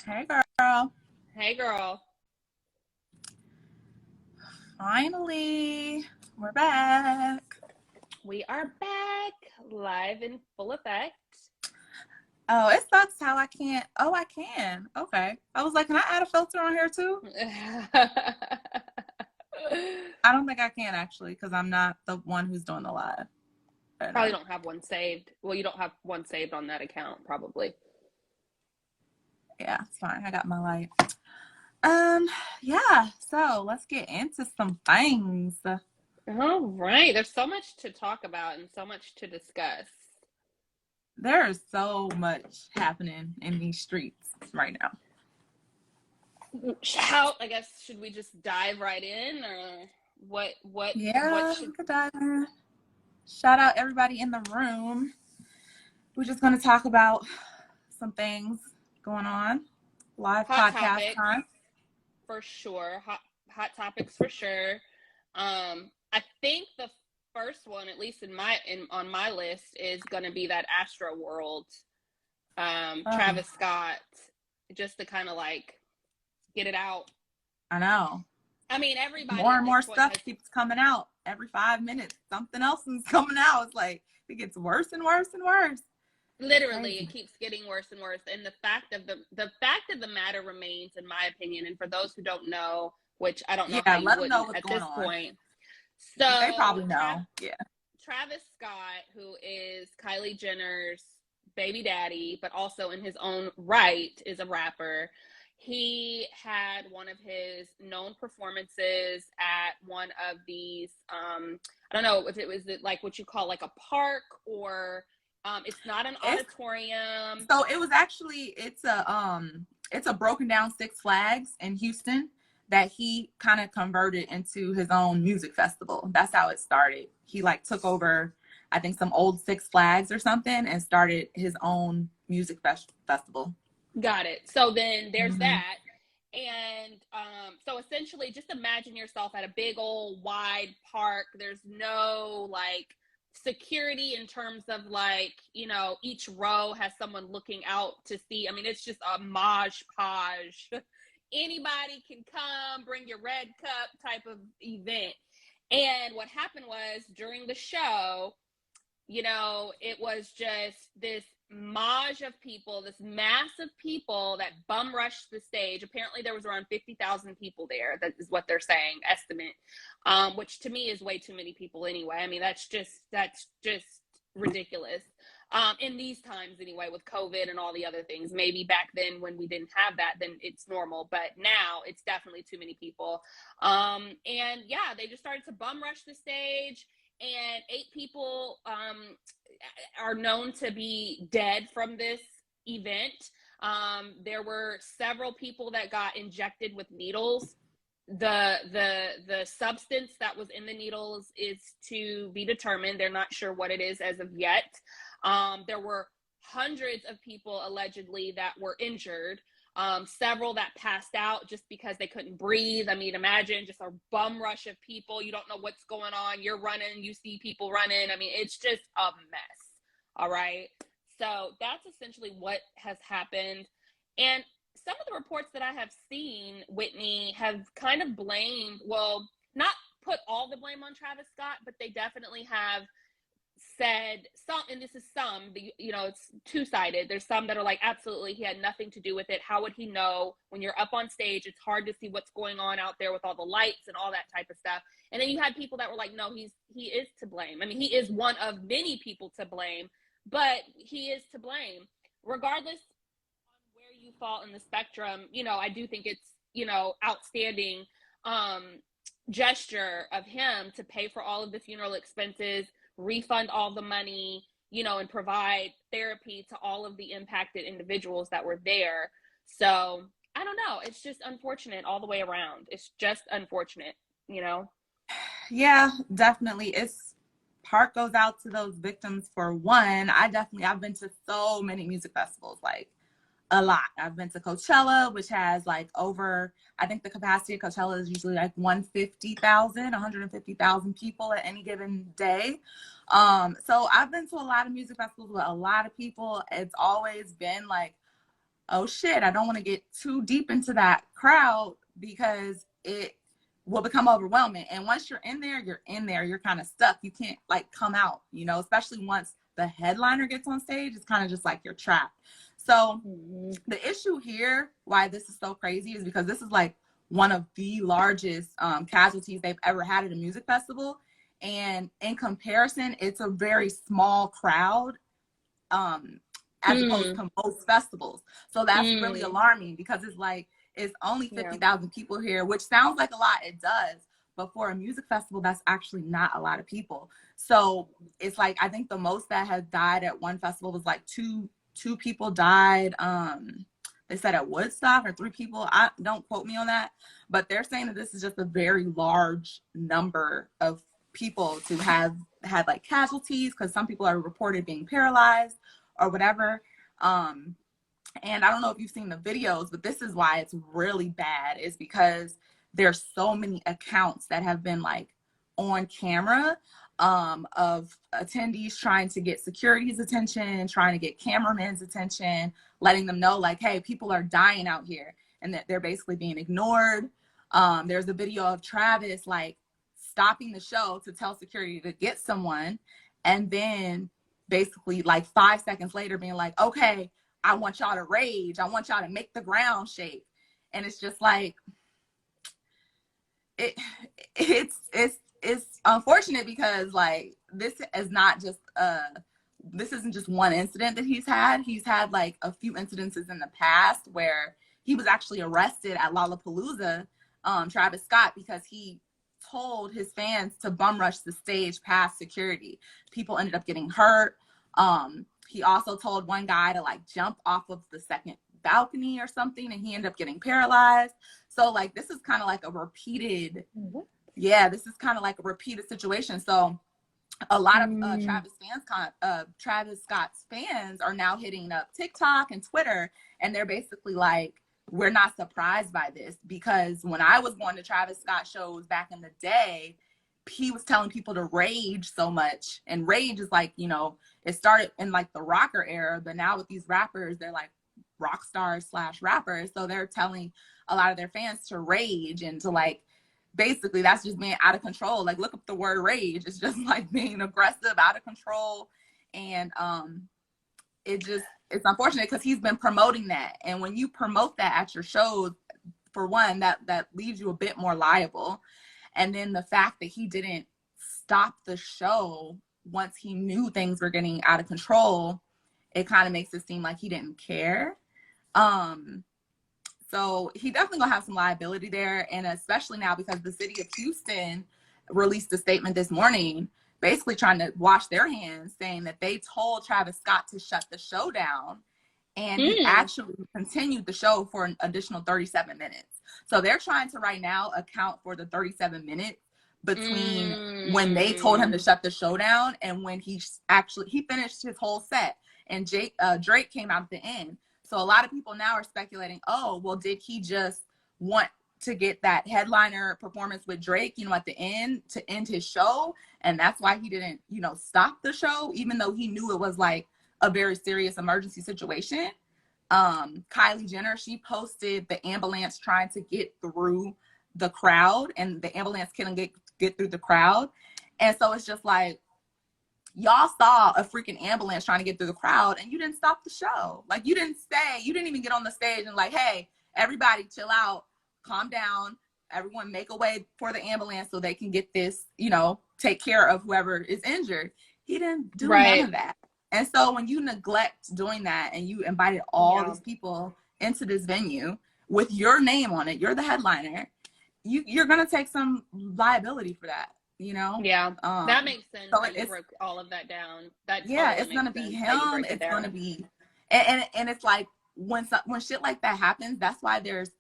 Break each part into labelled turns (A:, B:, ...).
A: Hey girl.
B: Hey girl.
A: Finally, we're back.
B: We are back live in full effect.
A: Oh, it sucks how I can't. Oh, I can. Okay. I was like, can I add a filter on here too? I don't think I can actually because I'm not the one who's doing the live.
B: Probably don't have one saved. Well, you don't have one saved on that account, probably.
A: Yeah, it's fine. I got my light. Yeah. So let's get into some things.
B: All right. There's so much to talk about and so much to discuss.
A: There is so much happening in these streets right now.
B: I guess, should we just dive right in, or what
A: Yeah, we
B: should
A: could dive in. Shout out everybody in the room. We're just going to talk about some things going on. Live
B: hot
A: podcast
B: topic
A: time.
B: for sure. Hot topics for sure. I think the first one, at least on my list, is going to be that Astroworld, Travis Scott, just to kind of like get it out.
A: I know.
B: I mean, everybody
A: More
B: at
A: and
B: this
A: more
B: point
A: stuff keeps coming out every 5 minutes. Something else is coming out. It's like it gets worse and worse and worse.
B: literally it keeps getting worse and worse. And the fact of the matter remains, in my opinion, and for those who don't know, which I don't know how you
A: let them know
B: wouldn't
A: what's
B: at
A: going
B: this
A: on.
B: point. So
A: they probably know.
B: Travis Scott, who is Kylie Jenner's baby daddy, but also in his own right is a rapper. He had one of his known performances at one of these, I don't know if it was like what you call like a park, or it's not an auditorium.
A: So it was actually, it's a broken down Six Flags in Houston that he kind of converted into his own music festival. That's how it started. He like took over, I think, some old Six Flags or something and started his own music festival.
B: Got it. So then there's that. And so essentially, just imagine yourself at a big old wide park. There's no like security in terms of like, each row has someone looking out to see. I mean, it's just a mosh podge. Anybody can come, bring your red cup type of event. And what happened was, during the show, it was just this mage of people, this mass of people that bum rushed the stage. Apparently there was around 50,000 people there. That is what they're saying, estimate, which to me is way too many people anyway. I mean, that's just ridiculous. In these times anyway, with COVID and all the other things. Maybe back then when we didn't have that, then it's normal, but now it's definitely too many people. And yeah, they just started to bum rush the stage, and 8 people are known to be dead from this event. There were several people that got injected with needles. The substance that was in the needles is to be determined. They're not sure what it is as of yet. There were hundreds of people allegedly that were injured. Several that passed out just because they couldn't breathe. I mean, imagine just a bum rush of people. You don't know what's going on. You're running, you see people running. I mean, it's just a mess. All right. So that's essentially what has happened. And some of the reports that I have seen, Whitney, have kind of blamed, well, not put all the blame on Travis Scott, but they definitely have said some, and this is some, it's two-sided. There's some that are like, absolutely, he had nothing to do with it. How would he know? When you're up on stage, it's hard to see what's going on out there with all the lights and all that type of stuff. And then you had people that were like, no, he is to blame. I mean, he is one of many people to blame, but he is to blame. Regardless on where you fall in the spectrum, I do think it's, outstanding gesture of him to pay for all of the funeral expenses, refund all the money, and provide therapy to all of the impacted individuals that were there. So I don't know. It's just unfortunate all the way around. It's just unfortunate,
A: Yeah, definitely. Heart goes out to those victims for one. I've been to so many music festivals, like a lot. I've been to Coachella, which has like over, I think the capacity of Coachella is usually like 150,000 people at any given day. So I've been to a lot of music festivals with a lot of people. It's always been like oh shit, I don't want to get too deep into that crowd because it will become overwhelming. And once you're in there, you're kind of stuck. You can't like come out, you know, especially once the headliner gets on stage, it's kind of just like you're trapped. So the issue here, why this is so crazy, is because this is like one of the largest casualties they've ever had at a music festival. And in comparison, it's a very small crowd as opposed to most festivals. So that's really alarming, because it's like, it's only 50,000 people here, which sounds like a lot. It does. But for a music festival, that's actually not a lot of people. So it's like, I think the most that has died at one festival was like two people died. They said at Woodstock, or 3 people. Don't quote me on that, but they're saying that this is just a very large number of people to have had like casualties, because some people are reported being paralyzed or whatever. And I don't know if you've seen the videos, but this is why it's really bad, is because there's so many accounts that have been like on camera of attendees trying to get security's attention, trying to get cameramen's attention, letting them know like, hey, people are dying out here, and that they're basically being ignored. There's a video of Travis like stopping the show to tell security to get someone, and then basically like 5 seconds later being like, okay, I want y'all to rage. I want y'all to make the ground shake. And it's just like, it's unfortunate, because like, this is not just this isn't just one incident that he's had. He's had like a few incidences in the past where he was actually arrested at Lollapalooza, Travis Scott, because he told his fans to bum rush the stage past security. People ended up getting hurt. He also told one guy to like jump off of the second balcony or something, and he ended up getting paralyzed. So like, this is kind of like a repeated, this is kind of like a repeated situation. So a lot of Travis Scott's fans are now hitting up TikTok and Twitter, and they're basically like, we're not surprised by this, because when I was going to Travis Scott shows back in the day, he was telling people to rage so much. And rage is like, you know, it started in like the rocker era, but now with these rappers, they're like rock stars / rappers. So they're telling a lot of their fans to rage, and to like, basically that's just being out of control. Like, look up the word rage. It's just like being aggressive, out of control. And it's unfortunate, because he's been promoting that. And when you promote that at your shows, for one, that leaves you a bit more liable. And then the fact that he didn't stop the show once he knew things were getting out of control, it kind of makes it seem like he didn't care. So he definitely gonna have some liability there. And especially now, because the city of Houston released a statement this morning, basically trying to wash their hands, saying that they told Travis Scott to shut the show down, and he actually continued the show for an additional 37 minutes. So they're trying to right now account for the 37 minutes between when they told him to shut the show down and when he finished his whole set, and Drake came out at the end. So a lot of people now are speculating, oh, well, did he just want to get that headliner performance with Drake, you know, at the end to end his show? And that's why he didn't, you know, stop the show, even though he knew it was like a very serious emergency situation. Kylie Jenner, she posted the ambulance trying to get through the crowd, and the ambulance couldn't get through the crowd. And so it's just like, y'all saw a freaking ambulance trying to get through the crowd, and you didn't stop the show. Like, you didn't even get on the stage and like, hey, everybody chill out, calm down, everyone make a way for the ambulance so they can get this, you know, take care of whoever is injured. He didn't do none of that. And so when you neglect doing that, and you invited all these people into this venue with your name on it, you're the headliner, you're going to take some liability for that, you know?
B: Yeah, that makes sense.
A: So
B: you broke all of that down.
A: It's going to be him. It's going to be, and it's like, when shit like that happens, that's why there's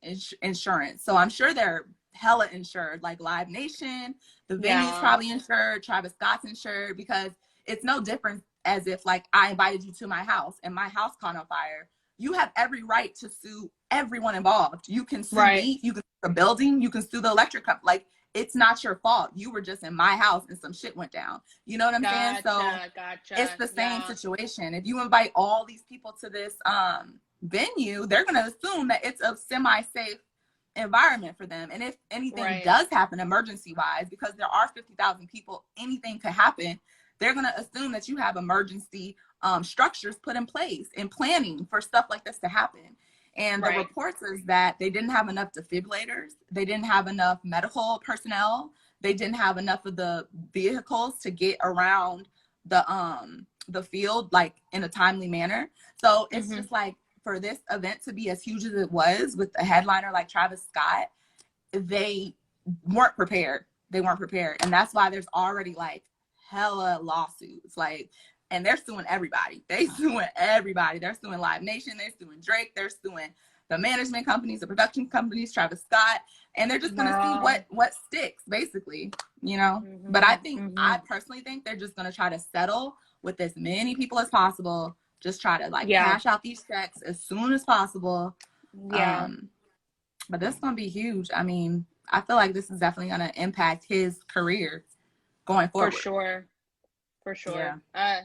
A: insurance. So I'm sure they're hella insured, like Live Nation, the venue's probably insured, Travis Scott's insured, because it's no different as if like I invited you to my house and my house caught on fire. You have every right to sue everyone involved. You can sue me, you can sue the building, you can sue the electric company. Like, it's not your fault. You were just in my house and some shit went down. You know what I'm saying? So it's the same situation. If you invite all these people to this venue, they're going to assume that it's a semi-safe environment for them. And if anything
B: Right.
A: does happen emergency wise, because there are 50,000 people, anything could happen. They're going to assume that you have emergency structures put in place and planning for stuff like this to happen. And the
B: Right.
A: reports is that they didn't have enough defibrillators. They didn't have enough medical personnel. They didn't have enough of the vehicles to get around the field like in a timely manner. So it's just like, for this event to be as huge as it was with a headliner like Travis Scott, they weren't prepared. They weren't prepared. And that's why there's already like hella lawsuits. Like, and they're suing everybody. They suing everybody. They're suing Live Nation. They're suing Drake. They're suing the management companies, the production companies, Travis Scott. And they're just going to see what sticks, basically, you know? But I think, I personally think they're just going to try to settle with as many people as possible. Just try to like cash out these checks as soon as possible.
B: Yeah.
A: But this is going to be huge. I mean, I feel like this is definitely going to impact his career going forward.
B: For sure. Yeah.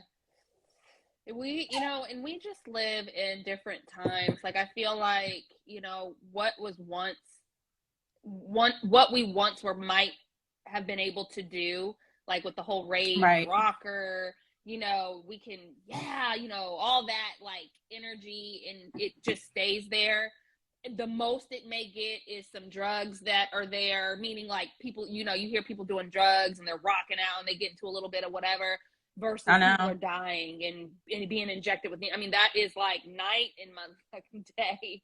B: We, you know, and we just live in different times. Like, I feel like, you know, what we once might have been able to do, like with the whole rave rocker, you know, we can, you know, all that like energy, and it just stays there. The most it may get is some drugs that are there, meaning like people, you know, you hear people doing drugs and they're rocking out and they get into a little bit of whatever, versus people are dying and being injected with me. I mean, that is like night and motherfucking day.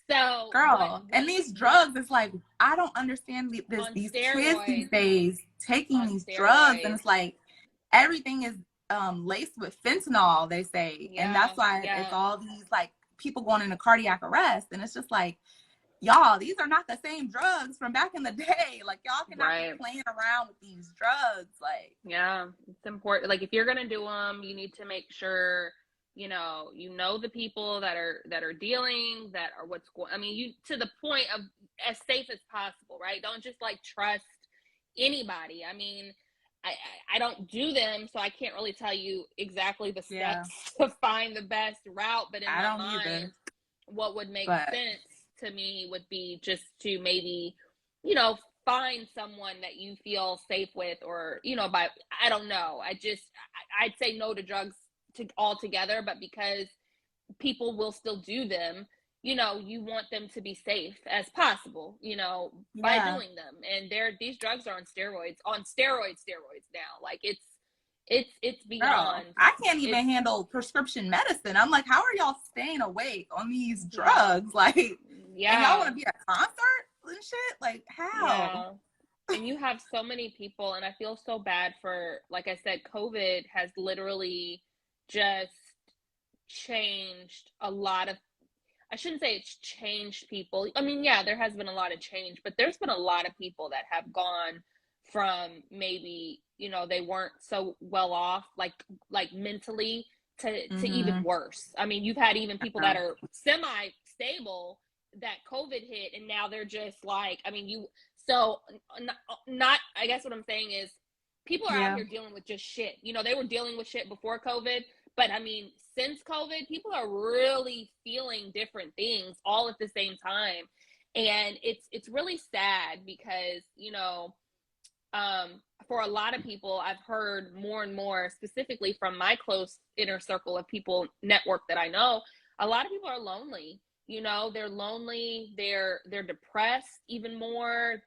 B: So,
A: girl, and these drugs, it's like, I don't understand these kids these days taking these drugs, and it's like everything is laced with fentanyl, they say, and that's why it's all these like people going into cardiac arrest, and it's just like, y'all, these are not the same drugs from back in the day. Like, y'all cannot be playing around with these drugs. Like,
B: it's important. Like, if you're gonna do them, you need to make sure you know the people that are dealing, that are what's going. I mean, you to the point of as safe as possible, right? Don't just like trust anybody. I mean, I don't do them, so I can't really tell you exactly the steps to find the best route. But in my mind, what would make sense to me would be just to maybe, you know, find someone that you feel safe with, or, you know, I don't know. I'd say no to drugs altogether, but because people will still do them, you know, you want them to be safe as possible, you know, by doing them. And these drugs are on steroids now. Like, it's beyond.
A: Girl, I can't even handle prescription medicine. I'm like, how are y'all staying awake on these drugs? Like, and y'all want to be at a concert and shit? Like, how?
B: And you have so many people, and I feel so bad for, like I said, COVID has literally just changed a lot of, I shouldn't say it's changed people. I mean, there has been a lot of change, but there's been a lot of people that have gone from maybe, you know, they weren't so well off, like mentally, to even worse. I mean, you've had even people that are semi-stable that COVID hit, and now they're just like, I mean, not I guess what I'm saying is people are out here dealing with just shit. You know, they were dealing with shit before COVID, but I mean, since COVID, people are really feeling different things all at the same time. And it's really sad because, you know, for a lot of people, I've heard more and more, specifically from my close inner circle of people network that I know, a lot of people are lonely. You know, they're lonely, they're depressed even more,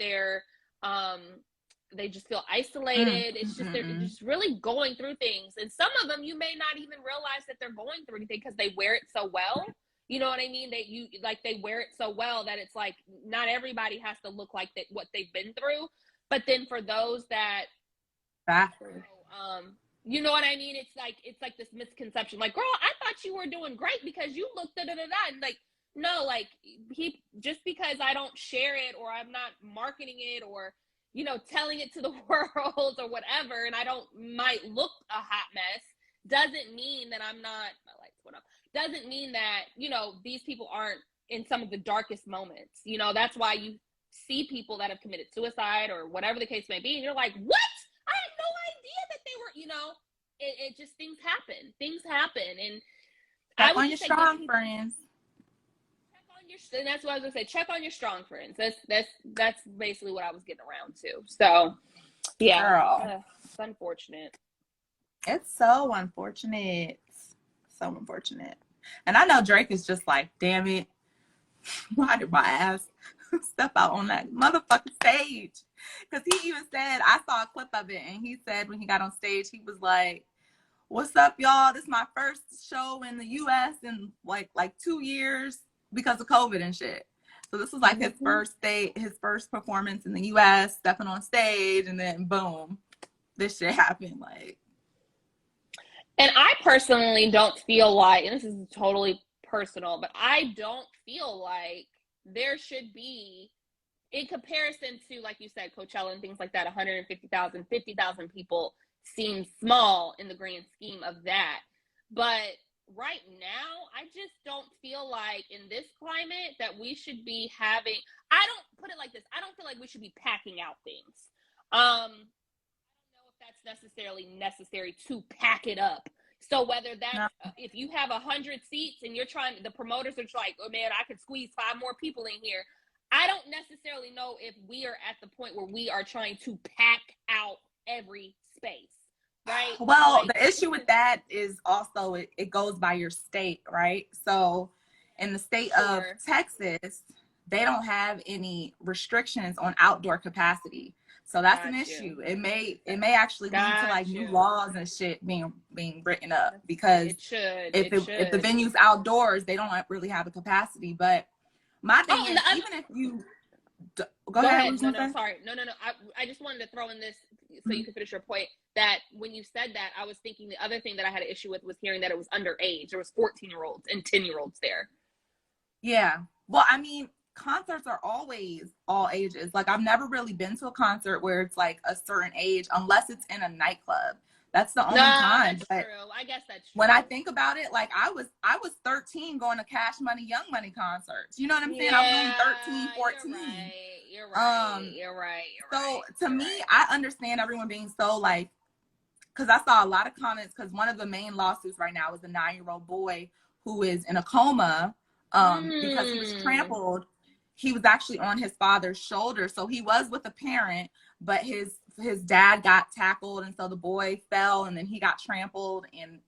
B: they just feel isolated. It's just, they're just really going through things. And some of them, you may not even realize that they're going through anything because they wear it so well. You know what I mean? They wear it so well that it's like, not everybody has to look like that, what they've been through. But then for those that, you know what I mean? It's like this misconception, like, girl, I thought you were doing great because you look da-da-da-da. And like, no, like, just because I don't share it, or I'm not marketing it, or, you know, telling it to the world or whatever, and I might look a hot mess, doesn't mean that I'm not, my lights went up, doesn't mean that, you know, these people aren't in some of the darkest moments. You know, that's why you see people that have committed suicide or whatever the case may be, and you're like, what? I had no idea that they were, you know, it just, things happen, and
A: I want you strong, friends.
B: And that's what I was gonna say. Check on your strong friends. That's basically what I was getting around to. So, yeah,
A: Girl,
B: it's unfortunate.
A: it's so unfortunate. So unfortunate. And I know Drake is just like, damn it, why did my ass step out on that motherfucking stage? Because he even said, I saw a clip of it, and he said when he got on stage, he was like, what's up, y'all? This is my first show in the US in like 2 years because of COVID and shit. So this was like his first performance in the US, stepping on stage, and then boom, this shit happened. Like,
B: and I personally don't feel like, and this is totally personal, but I don't feel like there should be, in comparison to, like you said, Coachella and things like that, 150,000, 50,000 people seems small in the grand scheme of that. But right now, I just don't feel like in this climate that we should be having, I don't put it like this, I don't feel like we should be packing out things. I don't know if that's necessarily necessary to pack it up. So whether that's, if you have 100 seats and you're trying, the promoters are like, oh man, I could squeeze 5 more people in here. I don't necessarily know if we are at the point where we are trying to pack out every space, right?
A: well, like, the issue with that is also it goes by your state, right? So in the state of Texas, they don't have any restrictions on outdoor capacity. So that's an issue. It may actually lead to like new laws and shit being written up, because if the venue's outdoors, they don't really have a capacity. But my thing is, even if you go ahead.
B: No, sorry. No. I just wanted to throw in this so you can finish your point, that when you said that, I was thinking the other thing that I had an issue with was hearing that it was underage. There was 14-year-olds and 10-year-olds there.
A: Yeah. Well, I mean, concerts are always all ages. Like, I've never really been to a concert where it's like a certain age, unless it's in a nightclub. That's the only time.
B: That's true. I guess that's true.
A: When I think about it, like I was 13 going to Cash Money, Young Money concerts. You know what I'm saying? I was only 13, 14.
B: You're right.
A: So to me, I understand everyone being so like, because I saw a lot of comments, because one of the main lawsuits right now is a 9-year-old boy who is in a coma because he was trampled. He was actually on his father's shoulder. So he was with a parent, but his dad got tackled, and so the boy fell, and then he got trampled, and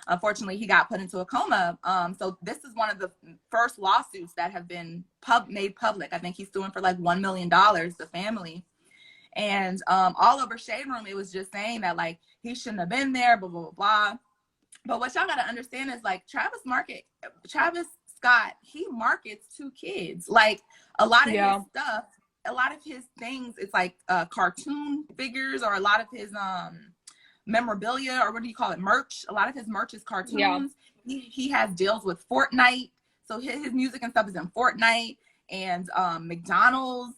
A: unfortunately he got put into a coma. So this is one of the first lawsuits that have been made public. I think he's suing for like $1 million, the family. And all over Shade Room, it was just saying that like he shouldn't have been there, blah blah blah blah. But what y'all gotta understand is like Travis Scott, he markets to kids. Like a lot of his stuff, a lot of his things, it's like cartoon figures, or a lot of his memorabilia, or what do you call it, merch. A lot of his merch is cartoons. He has deals with Fortnite, so his music and stuff is in Fortnite, and McDonald's,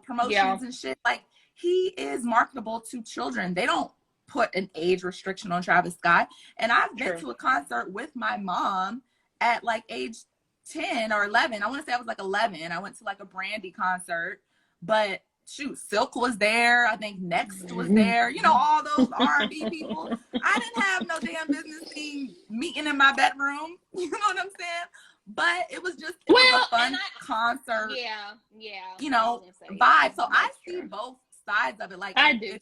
A: promotions and shit. Like, he is marketable to children. They don't put an age restriction on Travis Scott. And I've been to a concert with my mom at like age 10 or 11. I want to say I was like 11. I went to like a Brandy concert, but shoot, Silk was there. I think Next was there. All those R&B people. I didn't have no damn business being meeting in my bedroom. You know what I'm saying? But it was just was a fun concert. Vibe. So I see both sides of it. Like,
B: I do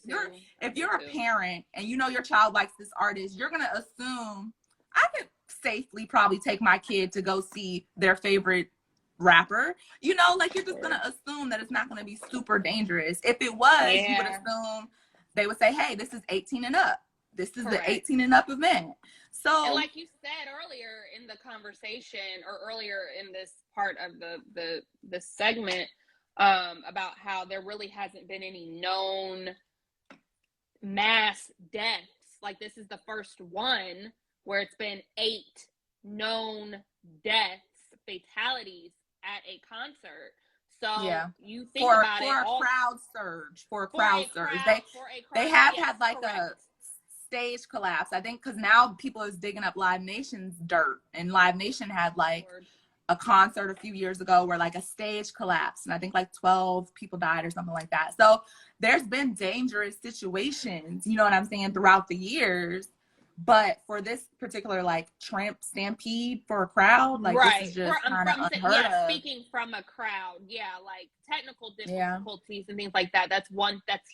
A: if you're a parent and your child likes this artist, you're gonna assume I could safely probably take my kid to go see their favorite rapper. Like, you're just gonna assume that it's not gonna be super dangerous. If it was, you would assume they would say, hey, this is 18 and up. This is the 18 and up event. So,
B: and like you said earlier in the conversation, or earlier in this part of the segment, about how there really hasn't been any known mass deaths. Like, this is the first one where it's been 8 known deaths, fatalities at a concert. So you think about it, for a crowd surge. They have had like a stage collapse, I think, because now people is digging up Live Nation's dirt, and Live Nation had like a concert a few years ago where like a stage collapsed, and I think like 12 people died or something like that. So there's been dangerous situations, you know what I'm saying, throughout the years
A: But for this particular like tramp stampede for a crowd, like this is
B: Right. For
A: just kind of
B: from
A: unheard
B: yeah,
A: of.
B: speaking from a crowd, yeah, like technical
A: Yeah.
B: difficulties and things like that. That's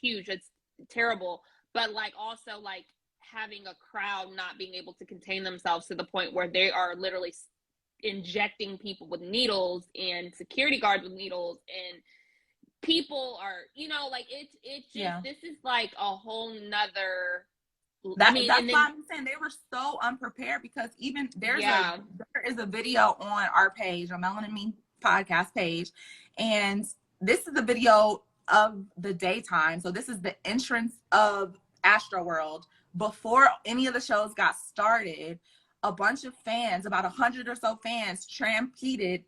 B: huge. It's terrible. But like also like having a crowd not being able to contain themselves to the point where they are literally injecting people with needles and security guards with needles, and people are, like it's just
A: Yeah.
B: this is like a whole nother.
A: That's
B: And
A: why
B: then
A: I'm saying they were so unprepared, because even there is a video on our page, on Melanin Me podcast page, and this is a video of the daytime. So this is the entrance of Astroworld before any of the shows got started. A bunch of fans, about 100 or so fans, stampeded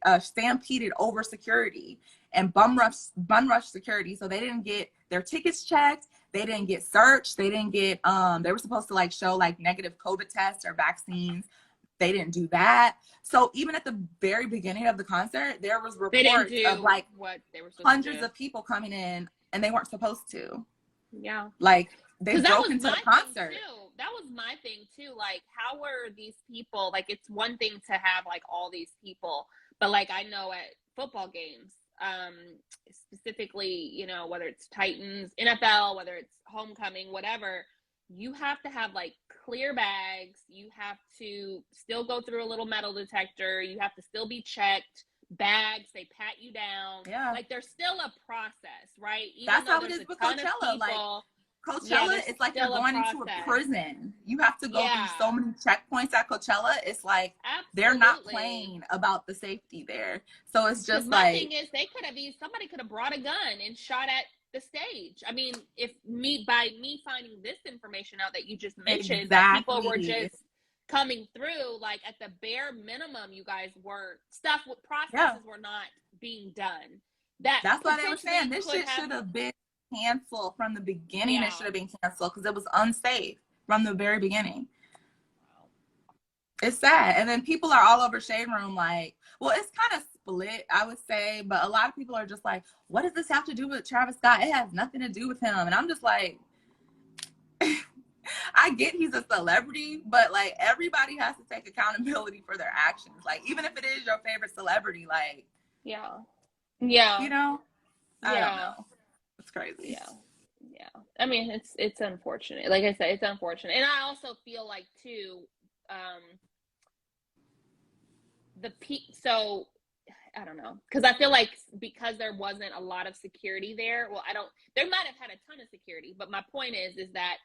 A: over security and bum rush security. So they didn't get their tickets checked. They didn't get searched. They didn't get, they were supposed to like show like negative COVID tests or vaccines. They didn't do that. So even at the very beginning of the concert, there was reports of like
B: what they were
A: hundreds of people coming in, and they weren't supposed to.
B: Yeah.
A: Like they broke into the concert.
B: That was my thing too. Like, how were these people, like, it's one thing to have like all these people, but like I know at football games, specifically, whether it's Titans, NFL, whether it's homecoming, whatever, you have to have like clear bags. You have to still go through a little metal detector. You have to still be checked. Bags, they pat you down.
A: Yeah.
B: Like there's still a process, right?
A: That's how it is with Coachella. Like Coachella, it's like you're going into a prison. You have to go through so many checkpoints at Coachella. It's like they're not playing about the safety there. So it's just like,
B: my thing is, somebody could have brought a gun and shot at the stage. I mean, by me finding this information out that you just mentioned, that people were just coming through, like at the bare minimum, you guys processes were not being done.
A: That's why they were saying this shit should have been canceled from the beginning. It should have been canceled because it was unsafe from the very beginning. It's sad. And then people are all over Shade Room like, well, it's kind of split, I would say, but a lot of people are just like, what does this have to do with Travis Scott? It has nothing to do with him. And I'm just like, I get he's a celebrity, but like everybody has to take accountability for their actions. Like even if it is your favorite celebrity, like
B: yeah,
A: I don't know. It's crazy.
B: Yeah. I mean, it's unfortunate. Like I said, it's unfortunate, and I also feel like too, so I don't know, because I feel like because there wasn't a lot of security there. Well, there might have had a ton of security, but my point is that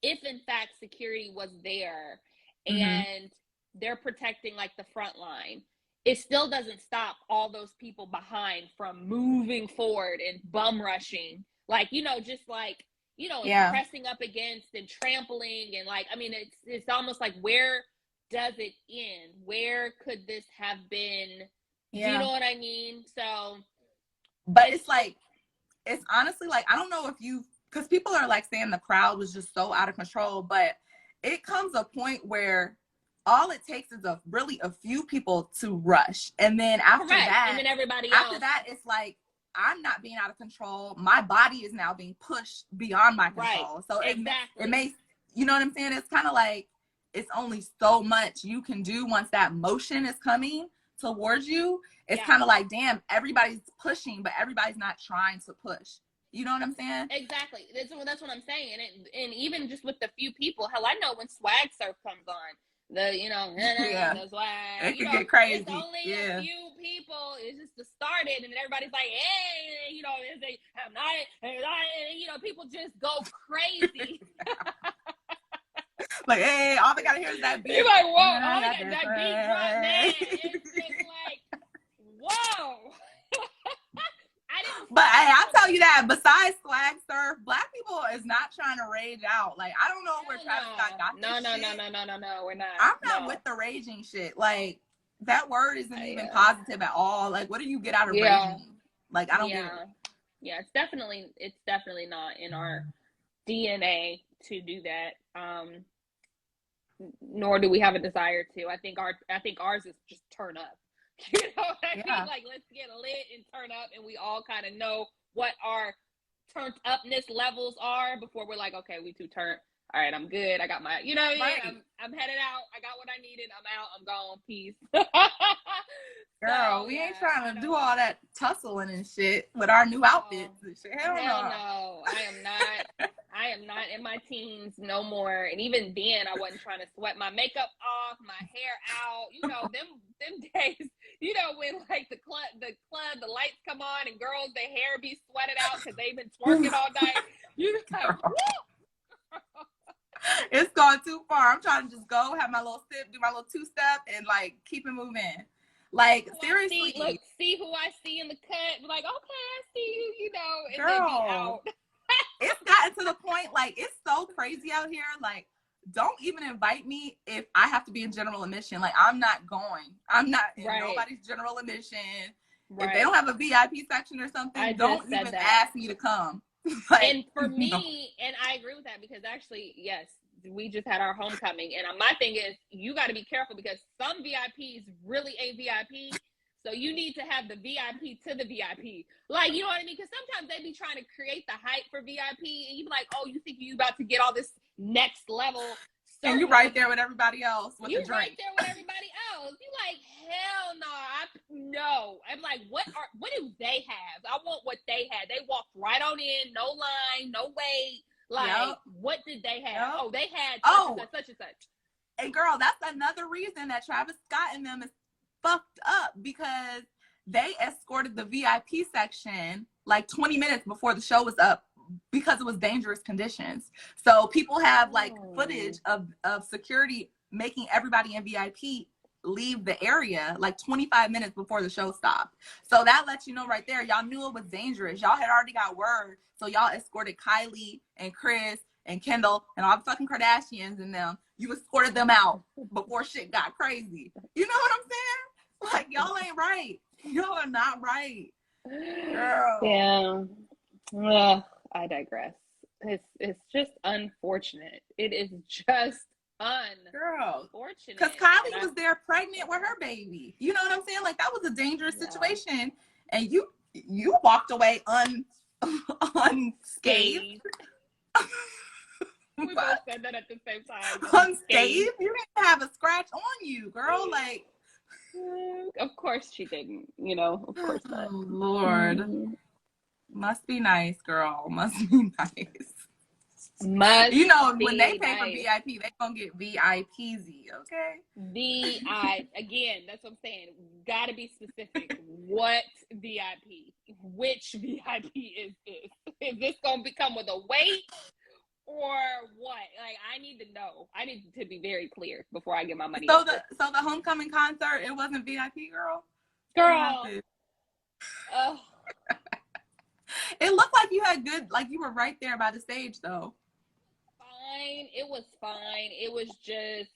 B: if in fact security was there and they're protecting like the front line, it still doesn't stop all those people behind from moving forward and bum rushing, like, just like, pressing up against and trampling. And like, I mean, it's almost like, where does it end? Where could this have been? Do you know what I mean? So,
A: but it's like, it's honestly like, I don't know if because people are like saying the crowd was just so out of control, but it comes a point where all it takes is really a few people to rush. And then after that,
B: and then everybody else.
A: After that, it's like, I'm not being out of control. My body is now being pushed beyond my control. So it may, you know what I'm saying? It's kind of like, it's only so much you can do once that motion is coming towards you. It's kind of like, damn, everybody's pushing, but everybody's not trying to push. You know what I'm saying?
B: Exactly. That's what I'm saying. And even just with the few people, hell, I know when Swag Surf comes on, the swag,
A: it could get crazy.
B: It's only a few people. It's just to start it, and then everybody's like, hey, I'm not, people just go crazy.
A: Like, hey, all they gotta hear is that beat.
B: You're like, whoa, all they got that beat drop, man. It's just like, whoa.
A: But hey, I'll tell you that besides Swag Surf, Black people is not trying to rage out. Like, I don't know where Travis Scott got this shit.
B: No, we're not.
A: I'm not with the raging shit. Like, that word isn't even positive at all. Like, what do you get out of raging? Like, I don't get it.
B: Yeah, it's definitely not in our DNA to do that. Nor do we have a desire to. I think ours is just turn up. You know what I mean? Like, let's get lit and turn up, and we all kind of know what our turned upness levels are before we're like, okay, we too turned. all right, I'm good. I got my, you know what I mean?
A: Right.
B: I'm headed out. I got what I needed. I'm out. I'm gone. Peace.
A: Girl,
B: So
A: we ain't
B: yeah, I
A: trying to do
B: don't.
A: all that tussling and shit with our new
B: Oh,
A: outfits and shit. Hell
B: hell
A: no.
B: no. I am not in my teens no more. And even then I wasn't trying to sweat my makeup off, my hair out. You know, them days, you know, when like the lights come on and girls, their hair be sweated out because they've been twerking all night. You like, woo!
A: It's gone too far. I'm trying to just go, have my little sip, do my little two-step, and like keep it moving. Like seriously,
B: See who I see in the cut. Like, okay, I see you, you know, and then be
A: girl,
B: out.
A: it's gotten to the point like it's so crazy out here. Like, don't even invite me if I have to be in general admission. Like, I'm not going. I'm not in nobody's general admission. If they don't have a VIP section or something, don't even ask me to come.
B: Like, and for me, and I agree with that because actually, yes, we just had our homecoming, and my thing is you got to be careful because some VIPs really ain't VIP. So you need to have the VIP to the VIP. Like, you know what I mean? Because sometimes they be trying to create the hype for VIP, and you be like, oh, you think you about to get all this next level.
A: And you right there with everybody else with the drink.
B: You right there with everybody else. You like, hell no. No. I'm like, what do they have? I want what they had. They walked right on in, no line, no wait. Like, what did they have? Oh, they had such and such.
A: And girl, that's another reason that Travis Scott and them is fucked up because they escorted the VIP section like 20 minutes before the show was up because it was dangerous conditions. So people have like footage of security making everybody in VIP leave the area like 25 minutes before the show stopped. So that lets you know right there, y'all knew it was dangerous. Y'all had already got word. So y'all escorted Kylie and Chris and Kendall and all the fucking Kardashians and them. You escorted them out before shit got crazy. You know what I'm saying? Like, y'all ain't right. Y'all are not right. Girl.
B: Yeah. I digress. It's just unfortunate. It is just unfortunate.
A: Because Kylie was there pregnant with her baby. You know what I'm saying? Like, that was a dangerous situation. And you walked away unscathed.
B: We both said that at the same time.
A: Unscathed? You didn't have a scratch on you, girl. Like,
B: of course she didn't. You know, of course not.
A: Oh, Lord. Must be nice, girl. Must be nice. You know, when they pay for VIP, they gonna get VIPZ, okay?
B: Again, that's what I'm saying. Gotta be specific. What VIP? Which VIP is this? Is this gonna become with a wait? Or what? Like, I need to know. I need to be very clear before I get my money.
A: So the homecoming concert, it wasn't VIP, girl?
B: Oh.
A: It looked like you had good, like you were right there by the stage, though.
B: Fine. It was fine. It was just,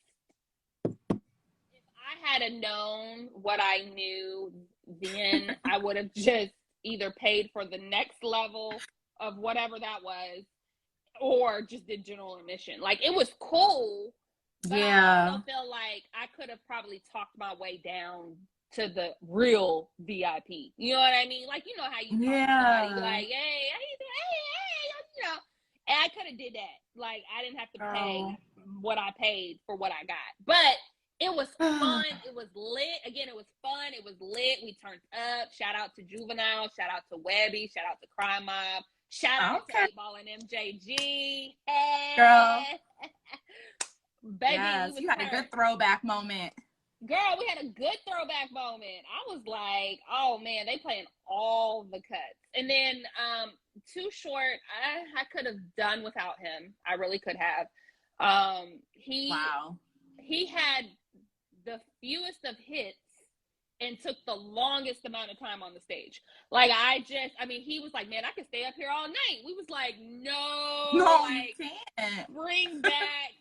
B: if I had known what I knew then, I would have just either paid for the next level of whatever that was, or just did general admission. Like, it was cool, but I also feel like I could have probably talked my way down to the real VIP. You know what I mean? Like, you know how you talk to somebody, like, hey, you know. And I could have did that. Like, I didn't have to pay what I paid for what I got. But it was fun. It was lit. Again, it was fun. It was lit. We turned up. Shout out to Juvenile. Shout out to Webby. Shout out to Crime Mob. Shout out to 8Ball and MJG. Hey.
A: Girl.
B: Baby,
A: yes, you had a good throwback moment.
B: Girl, we had a good throwback moment. I was like, oh man, they playing all the cuts. And then Too Short, I could have done without him. I really could have. He had the fewest of hits and took the longest amount of time on the stage. Like, he was like, man, I could stay up here all night. We was like, no, like,
A: you can't.
B: Bring back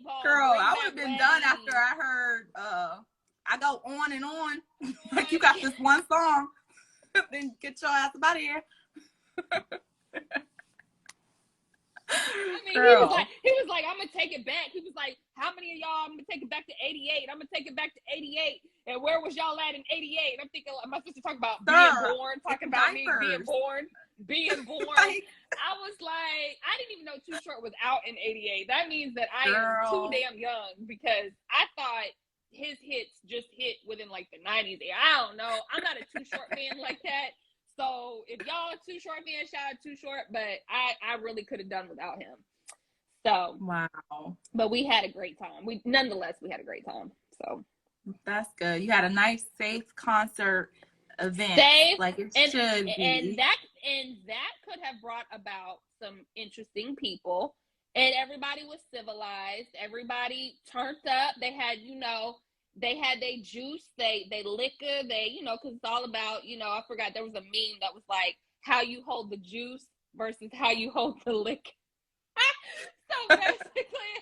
B: 8Ball.
A: Girl, I would have been done after I heard I go on and on. Like, you got this one song. Then get your ass out of here.
B: I mean, he was like, I'm gonna take it back. He was like, how many of y'all? I'm gonna take it back to 88. I'm gonna take it back to 88. And where was y'all at in 88? I'm thinking, my sister talking about being born, talking about me being born. being born.
A: Like,
B: I was like, I didn't even know Too Short was out in '88. That means that I am
A: girl.
B: too damn young, because I thought his hits just hit within like the '90s. I don't know. I'm not a Too Short fan like that. So if y'all are Too Short fans, shout out Too Short. But I really could have done without him. So
A: Wow.
B: but we had a great time. Nonetheless, we had a great time. So
A: That's good. You had a nice, safe concert event.
B: Safe,
A: Like it
B: and
A: should be.
B: and that could have brought about some interesting people. And everybody was civilized. Everybody turned up. They had, they had their juice, they liquor, because it's all about, I forgot, there was a meme that was like how you hold the juice versus how you hold the liquor. So basically,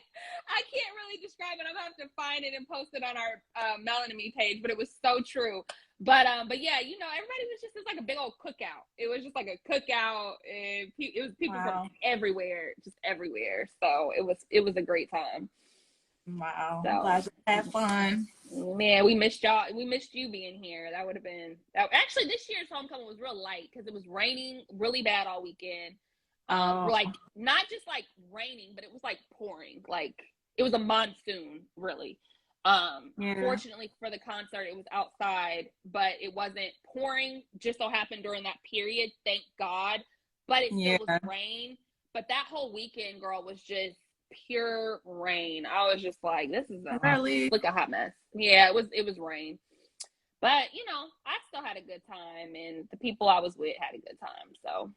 B: I can't really describe it. I'm gonna have to find it and post it on our Melanie page, but it was so true. But yeah, everybody was just like a big old cookout. It was just like a cookout, and it was people from everywhere, just everywhere. So it was a great time.
A: Wow.
B: So,
A: I'm glad you had fun.
B: Man, we missed y'all. We missed you being here. That would have been actually, this year's homecoming was real light because it was raining really bad all weekend. Like not just like raining, but it was like pouring. Like it was a monsoon, really. Fortunately for the concert, it was outside, but it wasn't pouring. Just so happened during that period, thank God. But it still was rain. But that whole weekend, girl, was just pure rain. I was just like, this is look a hot mess. Yeah, it was rain. But I still had a good time, and the people I was with had a good time. So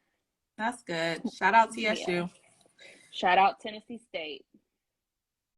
A: that's good. Shout out TSU.
B: Yeah. Shout out Tennessee State.